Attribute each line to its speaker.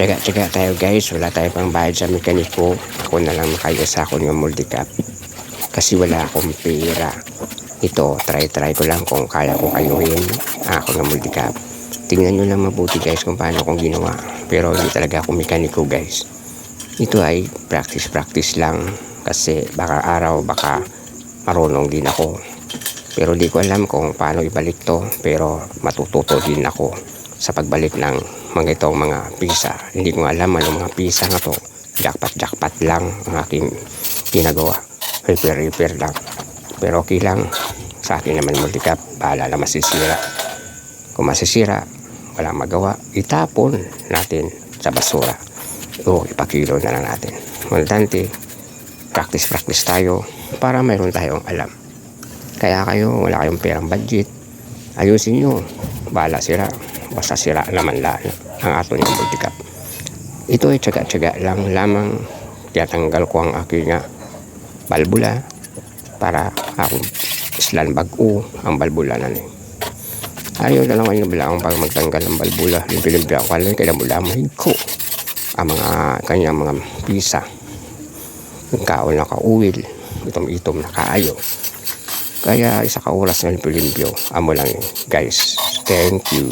Speaker 1: Tsaga-tsaga tayo guys, wala tayo pang bayad sa mekaniko. Ako na lang makaya sa akin ng multicap kasi wala akong pera. Ito, try ko lang kung kaya ko kayuhin ako ng multicap. Tingnan nyo lang mabuti guys kung paano kong ginawa, pero hindi talaga ako mekaniko guys. Ito ay practice lang kasi baka araw baka marunong din ako, pero di ko alam kung paano ibalik to, pero matututo din ako sa pagbalik ng mga itong mga pisa. Hindi ko alam ano mga pisa na to. Jackpot lang ang aking ginagawa. Repair lang. Pero okay lang. Sa akin naman multicap, bahala na masisira. Kung masisira, wala magawa. Itapon natin sa basura. O ipakilo na lang natin. Maltante, practice tayo para mayroon tayong alam. Kaya kayo, wala kayong perang budget, ayusin nyo. Bahala sira. Basta sira naman lang ang ato niyang multicap. Ito ay tsaga-tsaga lang lamang. Tiyatanggal ko ang aking balbula para akong islan bag-o ang balbula na ni. Ayaw na lang kayo bilang pag magtanggal ng balbula. Limpi ako kalay kaya mula ko ang mga kanyang mga pisa. Yung kaon na kauwil, itom na kaayo. Kaya isa ka oras na limpyo amo lang yun guys. Thank you.